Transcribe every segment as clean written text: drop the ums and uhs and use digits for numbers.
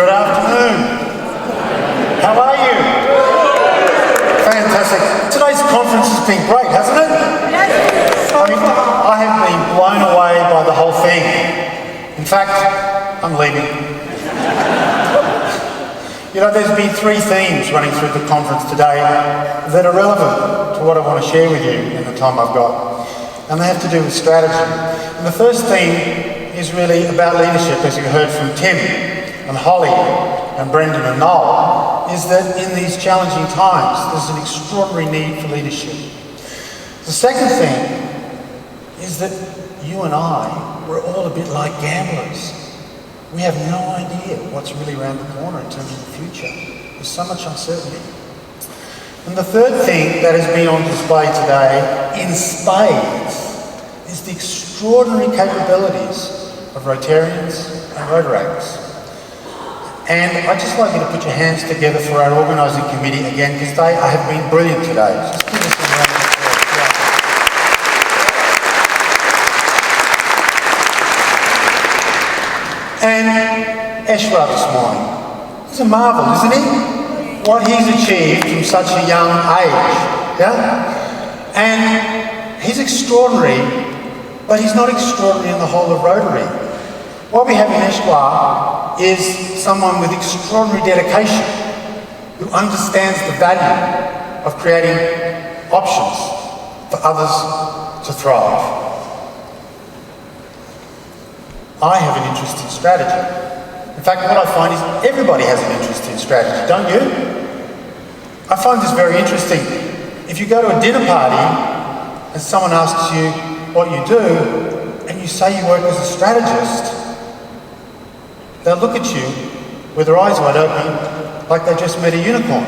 Good afternoon. How are you? Fantastic. Today's conference has been great, hasn't it? Yes. I have been blown away by the whole thing. In fact, I'm leaving. You know, there's been three themes running through the conference today that are relevant to what I want to share with you in the time I've got. And they have to do with strategy. And the first theme is really about leadership, as you heard from Tim and Holly and Brendan and Noel, is that in these challenging times, there's an extraordinary need for leadership. The second thing is that you and I, we're all a bit like gamblers. We have no idea what's really around the corner in terms of the future. There's so much uncertainty. And the third thing that has been on display today in spades is the extraordinary capabilities of Rotarians and Rotaracts. And I'd just like you to put your hands together for our organising committee again, because they have been brilliant today. Just give us a round of applause. And Eshwa this morning, he's a marvel, isn't he? What he's achieved from such a young age, yeah? And he's extraordinary, but he's not extraordinary in the whole of Rotary. What we have in Eshwa is someone with extraordinary dedication who understands the value of creating options for others to thrive. I have an interest in strategy. In fact, what I find is everybody has an interest in strategy, don't you? I find this very interesting. If you go to a dinner party and someone asks you what you do and you say you work as a strategist, they'll look at you with their eyes wide open like they just met a unicorn.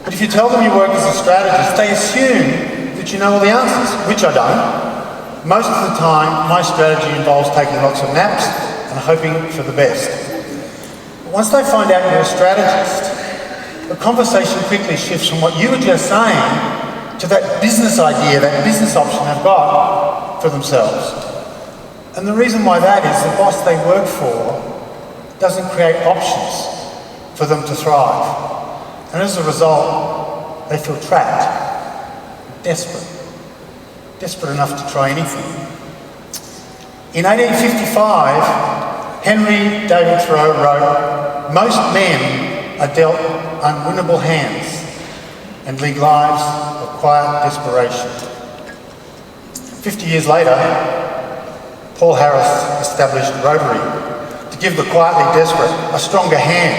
But if you tell them you work as a strategist, they assume that you know all the answers, which I don't. Most of the time, my strategy involves taking lots of naps and hoping for the best. But once they find out you're a strategist, the conversation quickly shifts from what you were just saying to that business idea, that business option they've got for themselves. And the reason why that is the boss they work for doesn't create options for them to thrive. And as a result, they feel trapped, desperate enough to try anything. In 1855, Henry David Thoreau wrote, "Most men are dealt unwinnable hands and lead lives of quiet desperation." 50 years later, Paul Harris established Rotary to give the quietly desperate a stronger hand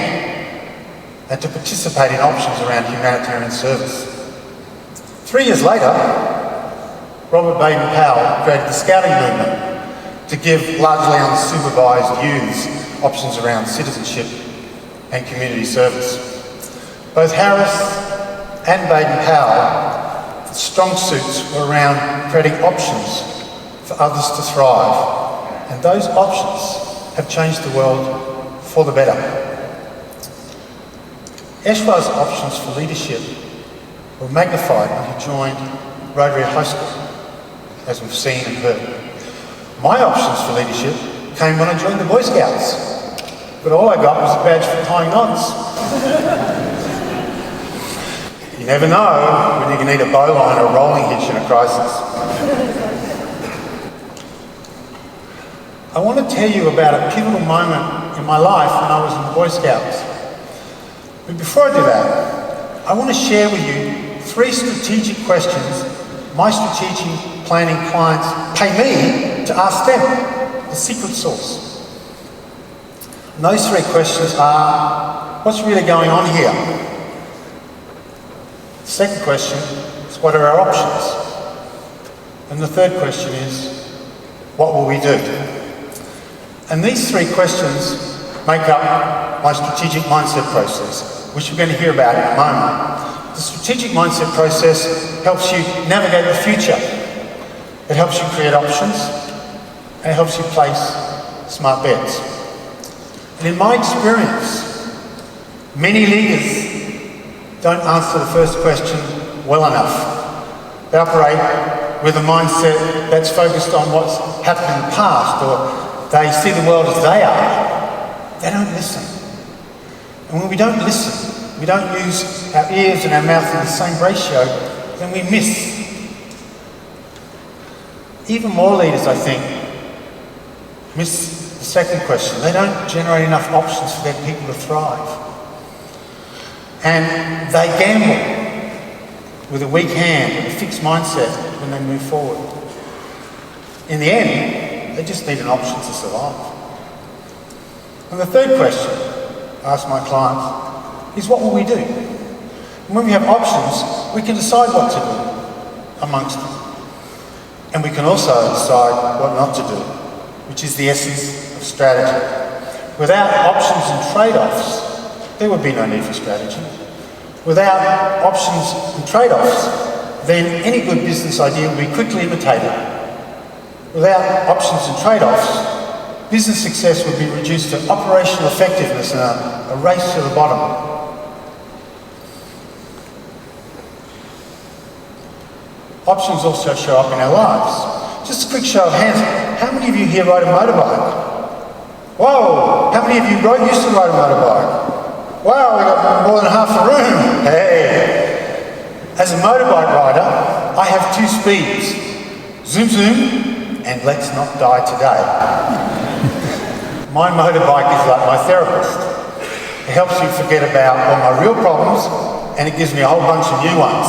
and to participate in options around humanitarian service. 3 years later, Robert Baden-Powell created the scouting movement to give largely unsupervised youths options around citizenship and community service. Both Harris and Baden-Powell, strong suits were around creating options for others to thrive, and those options have changed the world for the better. Eshwa's options for leadership were magnified when he joined Rotary High School, as we've seen and heard. My options for leadership came when I joined the Boy Scouts, but all I got was a badge for tying knots. You never know when you can need a bowline or a rolling hitch in a crisis. I want to tell you about a pivotal moment in my life when I was in the Boy Scouts. But before I do that, I want to share with you 3 strategic questions my strategic planning clients pay me to ask them, the secret sauce. And those 3 questions are, what's really going on here? The second question is, what are our options? And the third question is, what will we do? And these 3 questions make up my strategic mindset process, which we're going to hear about in a moment. The strategic mindset process helps you navigate the future. It helps you create options, and it helps you place smart bets. And in my experience, many leaders don't answer the first question well enough. They operate with a mindset that's focused on what's happened in the past or They see the world as they are. They don't listen. And when we don't listen, we don't use our ears and our mouth in the same ratio, then we miss. Even more leaders, I think, miss the second question. They don't generate enough options for their people to thrive. And they gamble with a weak hand, with a fixed mindset when they move forward. In the end, they just need an option to survive. And the third question I ask my clients is, what will we do? And when we have options, we can decide what to do amongst them. And we can also decide what not to do, which is the essence of strategy. Without options and trade-offs, there would be no need for strategy. Without options and trade-offs, then any good business idea would be quickly imitated. Without options and trade-offs, business success would be reduced to operational effectiveness and a race to the bottom. Options also show up in our lives. Just a quick show of hands. How many of you here ride a motorbike? Whoa! How many of you used to ride a motorbike? Wow, we got more than half the room. Hey! As a motorbike rider, I have two speeds. Zoom zoom, and let's not die today. My motorbike is like my therapist. It helps you forget about all my real problems, and it gives me a whole bunch of new ones.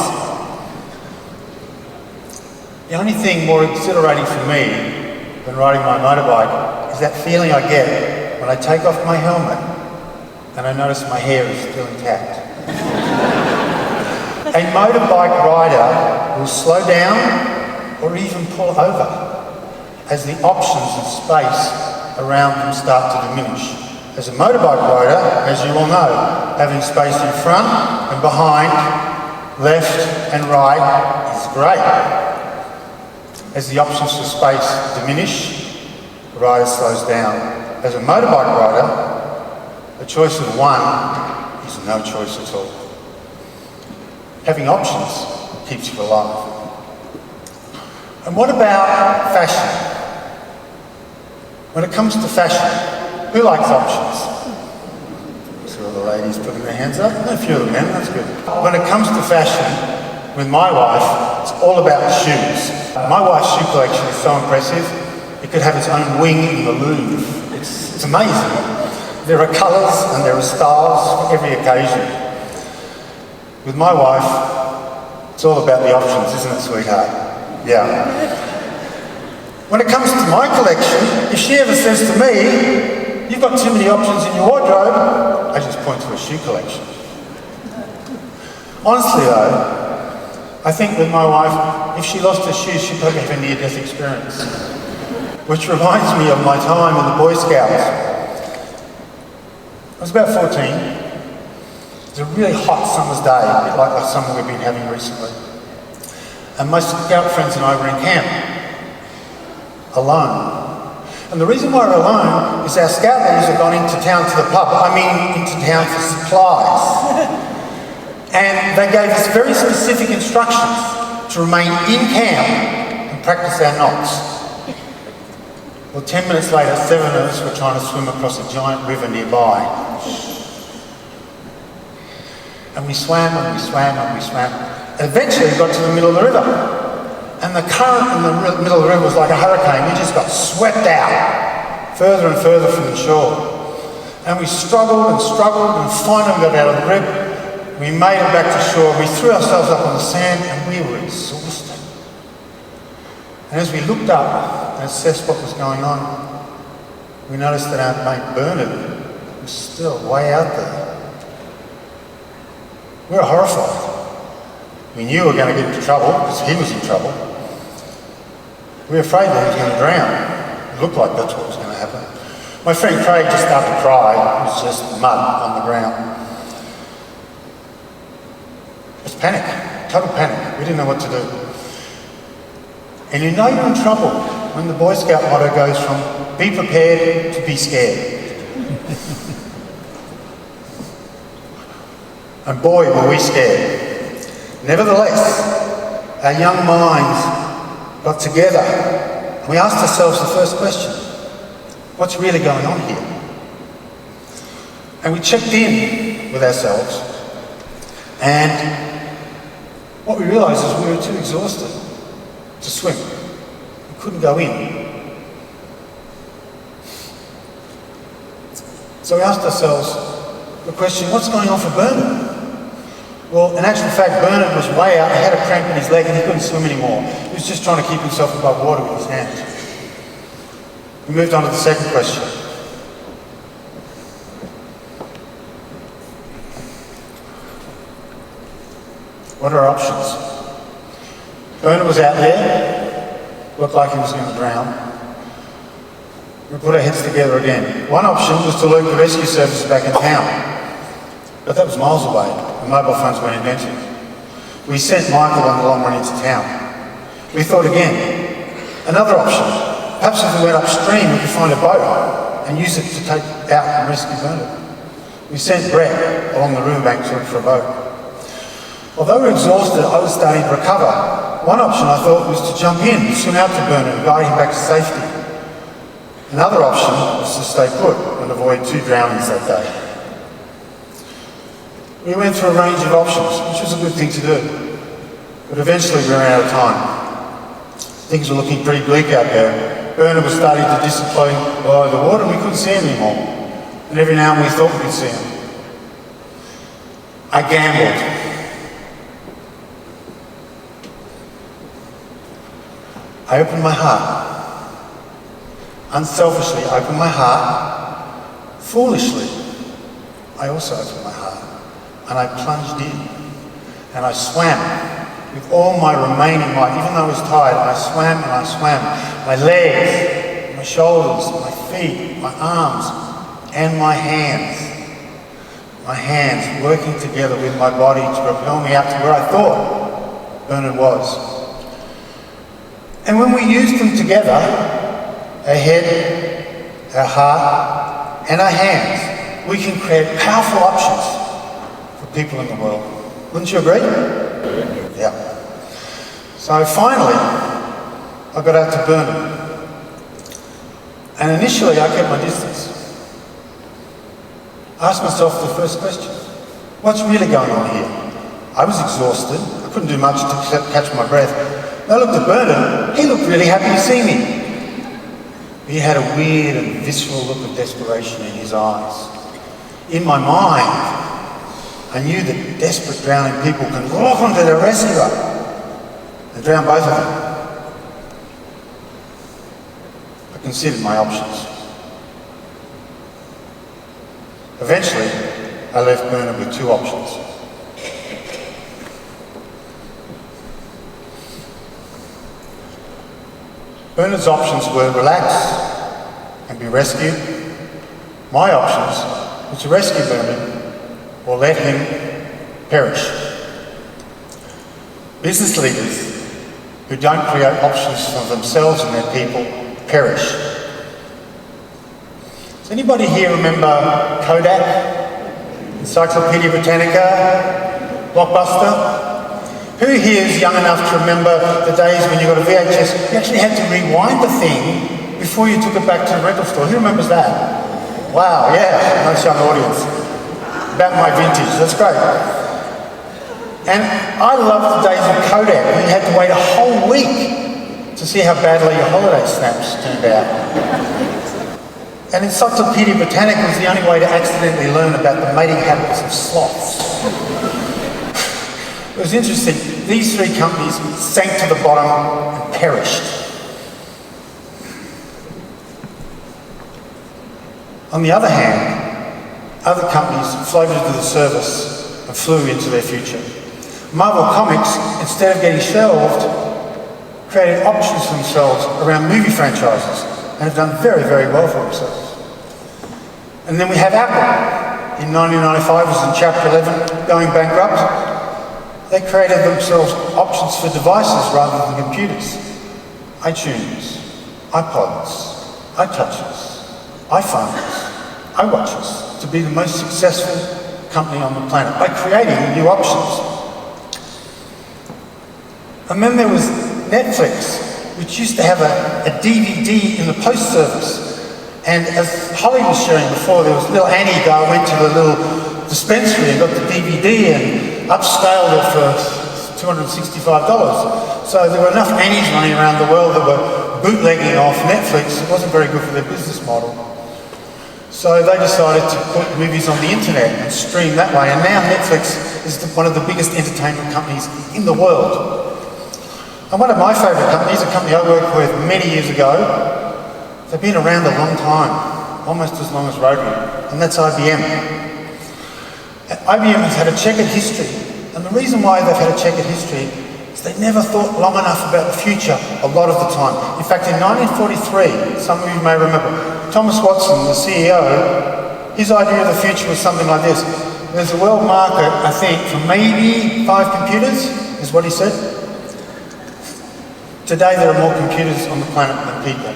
The only thing more exhilarating for me than riding my motorbike is that feeling I get when I take off my helmet and I notice my hair is still intact. A motorbike rider will slow down or even pull over as the options of space around them start to diminish. As a motorbike rider, as you all know, having space in front and behind, left and right is great. As the options for space diminish, the rider slows down. As a motorbike rider, a choice of one is no choice at all. Having options keeps you alive. And what about fashion? When it comes to fashion, who likes options? See all the ladies putting their hands up? A few of the men, that's good. When it comes to fashion, with my wife, it's all about shoes. My wife's shoe collection is so impressive, it could have its own wing in the Louvre. It's amazing. There are colours and there are styles for every occasion. With my wife, it's all about the options, isn't it, sweetheart? Yeah. When it comes to my collection, if she ever says to me, "You've got too many options in your wardrobe," I just point to a shoe collection. Honestly though, I think with my wife, if she lost her shoes, she'd probably have a near-death experience. Which reminds me of my time in the Boy Scouts. I was about 14. It was a really hot summer's day, a bit like the summer we've been having recently. And my scout friends and I were in camp, alone. And the reason why we're alone is our scout leaders have gone into town to the pub. I mean, into town for supplies. And they gave us very specific instructions to remain in camp and practice our knots. Well, 10 minutes later, 7 of us were trying to swim across a giant river nearby. And we swam and we swam and we swam. And eventually we got to the middle of the river. And the current in the middle of the river was like a hurricane. We just got swept out, further and further from the shore. And we struggled and struggled and finally got out of the rib. We made it back to shore, we threw ourselves up on the sand and we were exhausted. And as we looked up and assessed what was going on, we noticed that our mate Bernard was still way out there. We were horrified. We knew we were going to get into trouble because he was in trouble. We were afraid that he was going to drown. It looked like that's what was going to happen. My friend Craig just started to cry. It was just mud on the ground. It was panic, total panic. We didn't know what to do. And you know you're in trouble when the Boy Scout motto goes from be prepared to be scared. And boy, were we scared. Nevertheless, our young minds got together and we asked ourselves the first question. What's really going on here? And we checked in with ourselves, and what we realised is we were too exhausted to swim. We couldn't go in. So we asked ourselves the question, what's going on for Bernard? Well, in actual fact, Bernard was way out, he had a cramp in his leg and he couldn't swim anymore. He was just trying to keep himself above water with his hands. We moved on to the second question. What are our options? Bernard was out there, looked like he was going to drown. We put our heads together again. One option was to alert the rescue services back in town, but that was miles away. The mobile phones weren't invented. We sent Michael on the long run into town. We thought again. Another option, perhaps if we went upstream we could find a boat and use it to take out and rescue Bernard. We sent Brett along the riverbank to look for a boat. Although we were exhausted, I was starting to recover. One option I thought was to jump in, swim out to Bernard and guide him back to safety. Another option was to stay put and avoid 2 drownings that day. We went through a range of options, which was a good thing to do. But eventually we ran out of time. Things were looking pretty bleak out there. Bernard was starting to disappear below the water and we couldn't see him anymore. And every now and then we thought we could see him. I gambled. I opened my heart. Unselfishly, I opened my heart. Foolishly, I also opened my heart. And I plunged in. And I swam with all my remaining might. Even though I was tired, I swam and I swam. My legs, my shoulders, my feet, my arms, and my hands. My hands working together with my body to propel me out to where I thought Bernard was. And when we used them together, our head, our heart, and our hands, we can create powerful options for people in the world. Wouldn't you agree? Yeah. So finally, I got out to Bernard. And initially, I kept my distance. I asked myself the first question. What's really going on here? I was exhausted. I couldn't do much to catch my breath. I looked at Bernard. He looked really happy to see me. He had a weird and visceral look of desperation in his eyes. In my mind, I knew that desperate drowning people can walk onto their rescuer and drown both of them. I considered my options. Eventually, I left Bernard with 2 options. Bernard's options were relax and be rescued. My options were to rescue Bernard or let him perish. Business leaders who don't create options for themselves and their people perish. Does anybody here remember Kodak, Encyclopedia Britannica, Blockbuster? Who here is young enough to remember the days when you got a VHS, you actually had to rewind the thing before you took it back to the rental store? Who remembers that? Wow, yeah, nice young audience. About my vintage, that's great. And I love the days of Kodak when you had to wait a whole week to see how badly your holiday snaps turned out. And Encyclopedia Britannica was the only way to accidentally learn about the mating habits of sloths. It was interesting, these 3 companies sank to the bottom and perished. On the other hand, other companies floated to the surface and flew into their future. Marvel Comics, instead of getting shelved, created options for themselves around movie franchises and have done very, very well for themselves. And then we have Apple. In 1995, was in Chapter 11, going bankrupt. They created themselves options for devices rather than computers. iTunes, iPods, iTouches, iPhones, iWatches, to be the most successful company on the planet by creating new options. And then there was Netflix, which used to have a DVD in the post service. And as Holly was sharing before, there was little Annie guy went to the little dispensary and got the DVD and upscaled it for $265. So there were enough Annies running around the world that were bootlegging off Netflix. It wasn't very good for their business model. So they decided to put movies on the internet and stream that way. And now Netflix is one of the biggest entertainment companies in the world. And one of my favourite companies, a company I worked with many years ago, they've been around a long time, almost as long as Rotary, and that's IBM. IBM has had a checkered history, and the reason why they've had a checkered history is they never thought long enough about the future a lot of the time. In fact, in 1943, some of you may remember, Thomas Watson, the CEO, his idea of the future was something like this. There's a world market, I think, for maybe 5 computers, is what he said. Today there are more computers on the planet than people.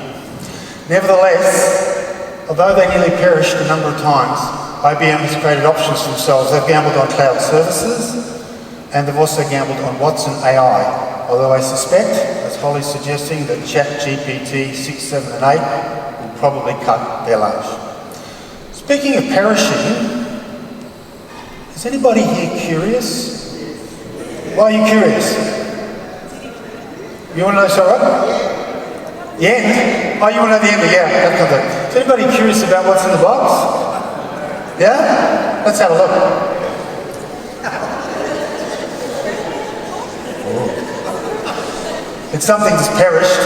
Nevertheless, although they nearly perished a number of times, IBM has created options for themselves. They've gambled on cloud services, and they've also gambled on Watson AI. Although I suspect, as Holly's suggesting, that ChatGPT 6, 7 and 8 will probably cut their lunch. Speaking of perishing, is anybody here curious? Why are you curious? You want to know, sorry? The end? Oh, you want to know the end? Yeah, that kind of thing. Is anybody curious about what's in the box? Yeah? Let's have a look. It's something that's perished.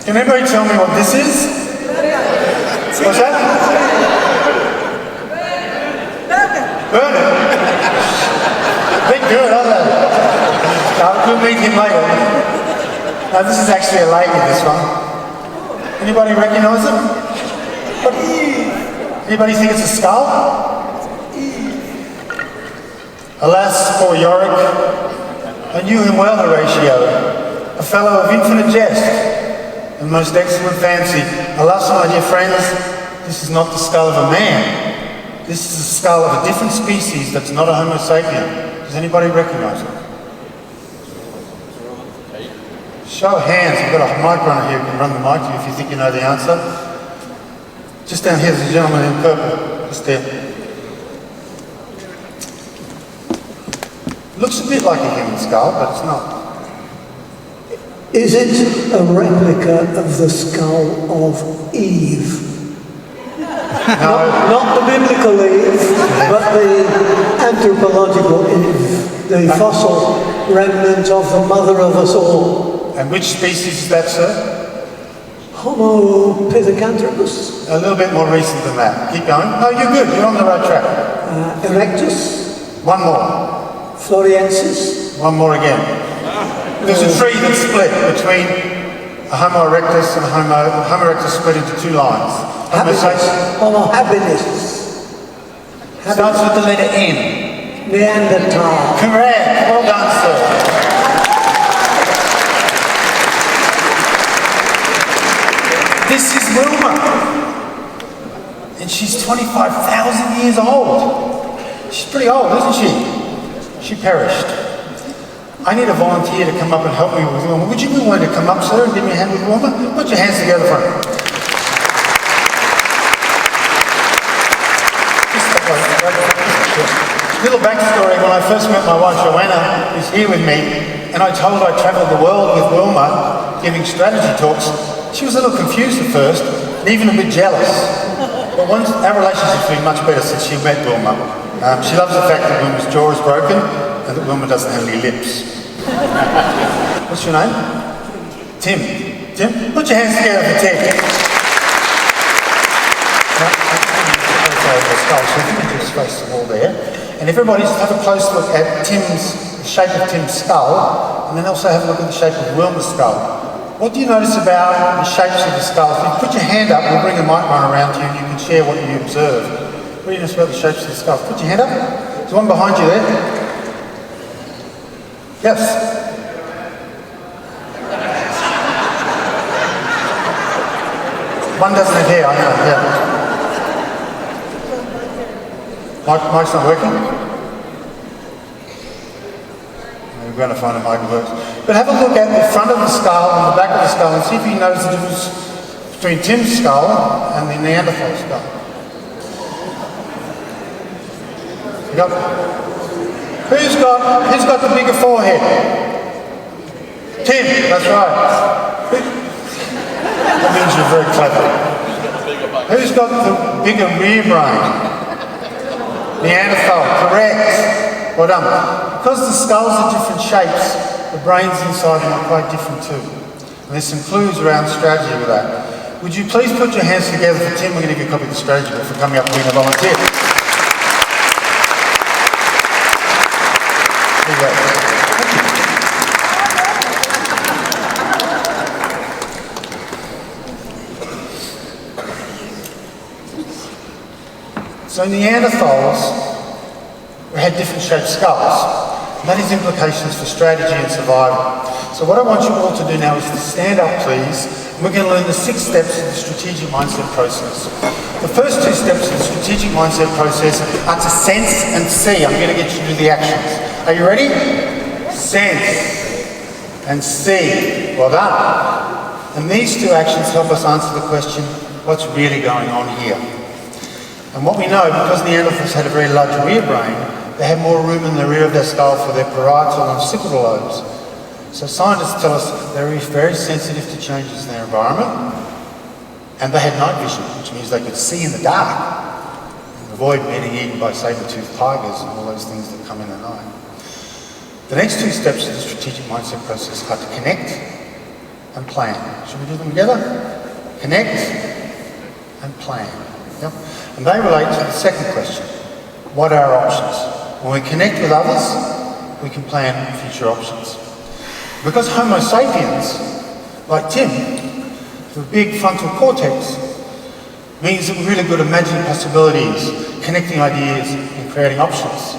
Can anybody tell me what this is? What's that? Burner. They're good, aren't they? We'll meet him later. Now this is actually a lady, this one. Anybody recognise it? What? Anybody think it's a skull? Alas, poor Yorick. I knew him well, Horatio. A fellow of infinite jest and most excellent fancy. Alas, my dear friends, this is not the skull of a man. This is the skull of a different species that's not a Homo sapien. Does anybody recognise it? Show of hands. We've got a mic runner here who can run the mic to you if you think you know the answer. Just down here, there's a gentleman in purple. Just there. Looks a bit like a human skull, but it's not. Is it a replica of the skull of Eve? No. Not the biblical Eve, but the anthropological Eve, the fossil remnant of the mother of us all. And which species is that, sir? Homo pithecanthropus. A little bit more recent than that. Keep going. No, you're good. You're on the right track. Erectus. One more. Floriensis. One more again. There's a tree that's split between a Homo erectus and a Homo erectus split into 2 lines. Homo habilis. Starts with the letter N. Neanderthal. Correct. Well done, sir. This is Wilma. And she's 25,000 years old. She's pretty old, isn't she? She perished. I need a volunteer to come up and help me with Wilma. Would you be willing to come up, sir, and give me a hand with Wilma? Put your hands together for her. Little backstory, when I first met my wife, Joanna, who's here with me, and I told her I travelled the world with Wilma, giving strategy talks, she was a little confused at first, and even a bit jealous. But once, our relationship's been much better since she met Wilma. She loves the fact that Wilma's jaw is broken, and that Wilma doesn't have any lips. What's your name? Tim. Tim? Put your hands together for Tim. So if you can just face the wall there. And everybody just have a close look at the shape of Tim's skull, and then also have a look at the shape of Wilma's skull. What do you notice about the shapes of the skull? If you put your hand up, we'll bring a mic run around to you and you can share what you observe. What do you notice about the shapes of the skulls? Put your hand up. There's one behind you there. Yes. One doesn't have hair, I know, yeah. Mic's not working? We're going to find a mic that works. But have a look at the front of the skull and the back of the skull and see if you notice the difference between Tim's skull and the Neanderthal skull. You got, who's got the bigger forehead? Tim, that's right. That means you're very clever. Who's got the bigger rear brain? Neanderthal, correct. Well done. Because the skulls are different shapes, the brains inside them are quite different too. And there's some clues around strategy with that. Would you please put your hands together for Tim? We're going to give you a copy of the strategy book for coming up and being a volunteer. There you go. So Neanderthals had different shaped skulls. And that has implications for strategy and survival. So what I want you all to do now is to stand up, please. And we're going to learn the 6 steps of the strategic mindset process. The first 2 steps of the strategic mindset process are to sense and see. I'm going to get you to do the actions. Are you ready? Sense and see. Well done. And these 2 actions help us answer the question, what's really going on here? And what we know, because Neanderthals had a very large rear brain, they had more room in the rear of their skull for their parietal and occipital lobes. So scientists tell us they're very sensitive to changes in their environment, and they had night vision, which means they could see in the dark and avoid being eaten by saber-toothed tigers and all those things that come in at night. The next 2 steps of the strategic mindset process are to connect and plan. Should we do them together? Connect and plan. Yep. And they relate to the second question. What are our options? When we connect with others, we can plan future options. Because Homo sapiens, like Tim, the big frontal cortex, means that we're really good at imagining possibilities, connecting ideas, and creating options.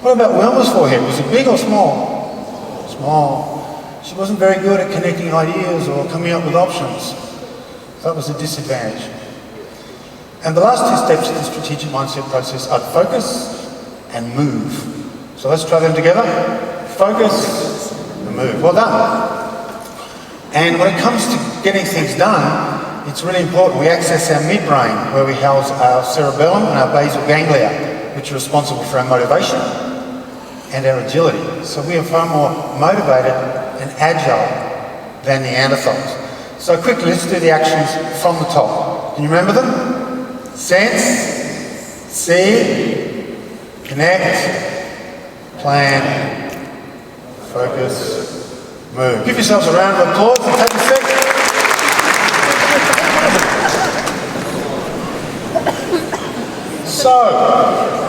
What about Wilma's forehead? Was it big or small? Small. She wasn't very good at connecting ideas or coming up with options. That was a disadvantage. And the last 2 steps of the strategic mindset process are focus and move. So let's try them together. Focus and move. Well done. And when it comes to getting things done, it's really important we access our midbrain, where we house our cerebellum and our basal ganglia, which are responsible for our motivation and our agility. So we are far more motivated and agile than Neanderthals. So quickly, let's do the actions from the top. Can you remember them? Sense, see, connect, plan, focus, move. Give yourselves a round of applause and take a seat. So,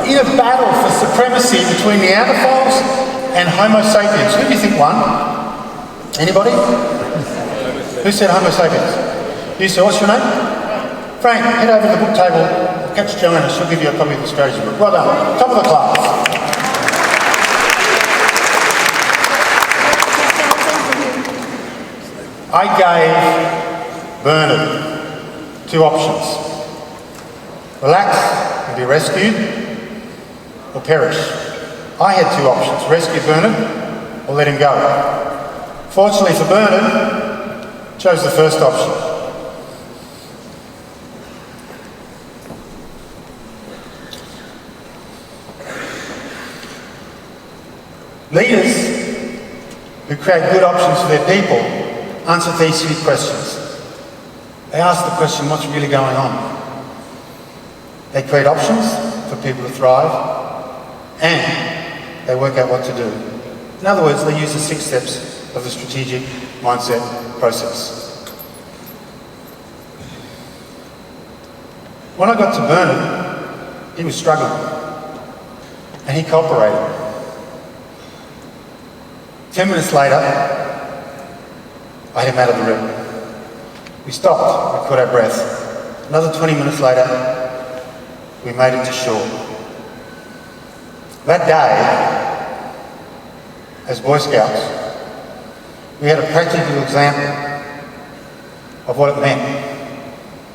in a battle for supremacy between Neanderthals and Homo sapiens, who do you think won? Anybody? Who said Homo sapiens? You said, what's your name? Frank, head over to the book table, catch Joanna, she'll give you a copy of the strategy book. Well done, top of the class. I gave Bernard 2 options. Relax and be rescued, or perish. I had 2 options, rescue Bernard or let him go. Fortunately for Bernard, chose the first option. Leaders who create good options for their people answer these 3 questions. They ask the question, what's really going on? They create options for people to thrive, and they work out what to do. In other words, they use the 6 steps of the strategic mindset process. When I got to Bernard, he was struggling, and he cooperated. 10 minutes later, I had him out of the room. We stopped, we caught our breath. Another 20 minutes later, we made it to shore. That day, as Boy Scouts, we had a practical example of what it meant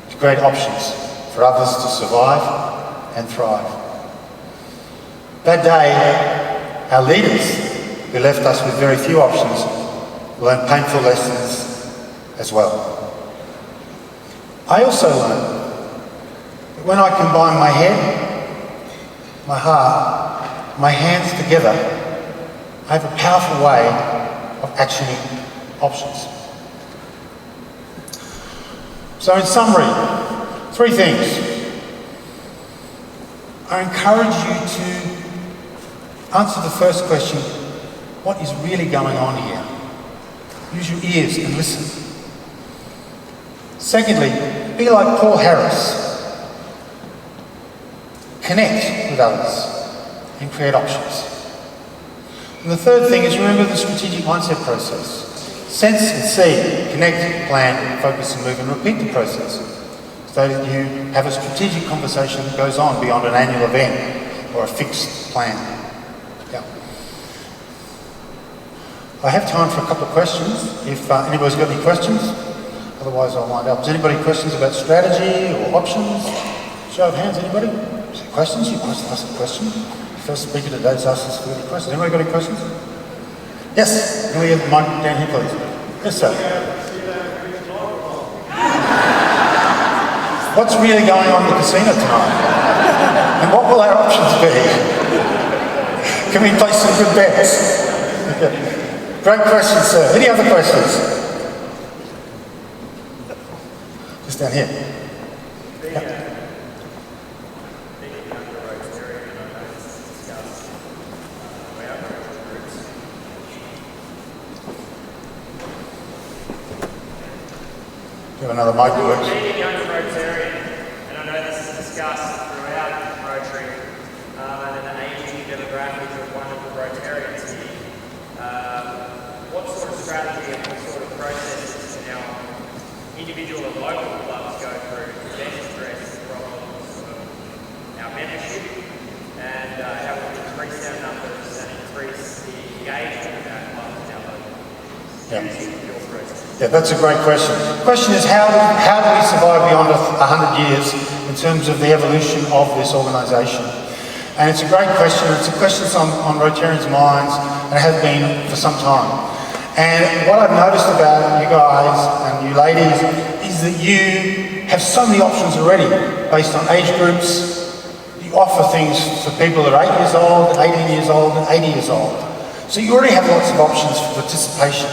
to create options for others to survive and thrive. That day, our leaders, who left us with very few options, learned painful lessons as well. I also learned that when I combine my head, my heart, my hands together, I have a powerful way of actioning options. So in summary, 3 things. I encourage you to answer the first question, what is really going on here? Use your ears and listen. Secondly, be like Paul Harris. Connect with others and create options. And the third thing is remember the strategic mindset process. Sense and see, connect, plan, focus and move and repeat the process so that you have a strategic conversation that goes on beyond an annual event or a fixed plan. Yeah. I have time for a couple of questions if anybody's got any questions. Otherwise I'll wind up. Does anybody have questions about strategy or options? Show of hands, anybody? Questions? You must ask a question. The first speaker today has asked us for any questions. Anybody got any questions? Yes, can we get the mic down here, please? Yes, sir. What's really going on in the casino tonight? And what will our options be? Can we place some good bets? Great question, sir. Any other questions? Just down here. Yep. Another mic that works. Being a young Rotarian, and I know this is discussed throughout Rotary, and an aging demographic of wonderful Rotarians here. What sort of strategy and what sort of processes can our individual and local clubs go through to best address the problems of our membership and how we can increase our numbers and increase the engagement of our clubs in our local communities? Using your process. Yeah, that's a great question. The question is how do we survive beyond 100 years in terms of the evolution of this organisation? And it's a great question. It's a question that's on Rotarians' minds and has been for some time. And what I've noticed about you guys and you ladies is that you have so many options already based on age groups. You offer things for people that are 8 years old, 18 years old and 80 years old. So you already have lots of options for participation.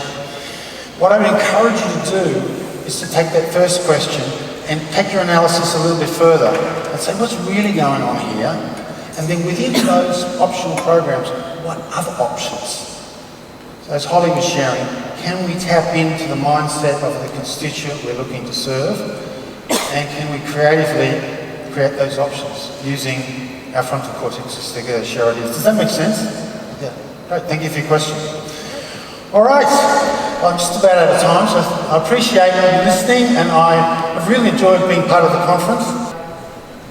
What I would encourage you to do is to take that first question and take your analysis a little bit further and say what's really going on here, and then within those optional programs, what other options? So as Holly was sharing, can we tap into the mindset of the constituent we're looking to serve, and can we creatively create those options using our frontal cortexes to share ideas? Does that make sense? Yeah, great, thank you for your question. All right, well, I'm just about out of time, so I appreciate you listening, and I've really enjoyed being part of the conference.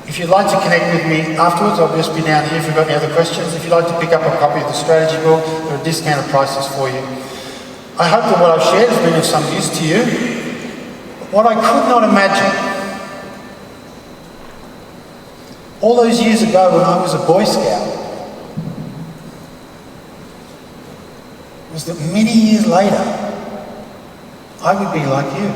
If you'd like to connect with me afterwards, I'll just be down here if you've got any other questions. If you'd like to pick up a copy of the strategy book, there are discounted prices for you. I hope that what I've shared has been of some use to you. What I could not imagine, all those years ago when I was a Boy Scout, was that many years later, I would be like you.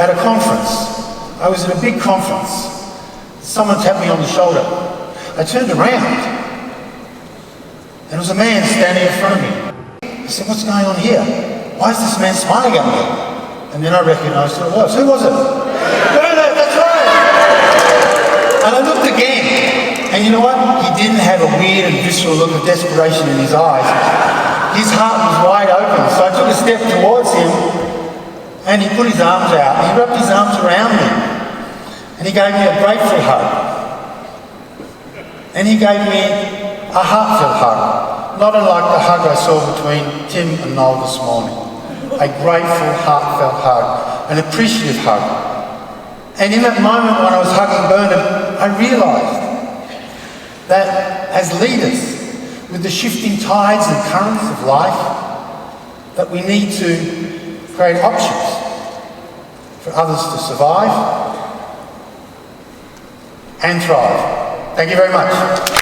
At a conference, I was at a big conference. Someone tapped me on the shoulder. I turned around, and there was a man standing in front of me. I said, what's going on here? Why is this man smiling at me? And then I recognised who it was. Who was it? Bernard, that's right! And I looked again. And you know what? He didn't have a weird and visceral look of desperation in his eyes. His heart was wide open. So I took a step towards him and he put his arms out. He wrapped his arms around me and he gave me a grateful hug. And he gave me a heartfelt hug. Not unlike the hug I saw between Tim and Noel this morning. A grateful, heartfelt hug. An appreciative hug. And in that moment when I was hugging Bernard, I realised that as leaders, with the shifting tides and currents of life, that we need to create options for others to survive and thrive. Thank you very much.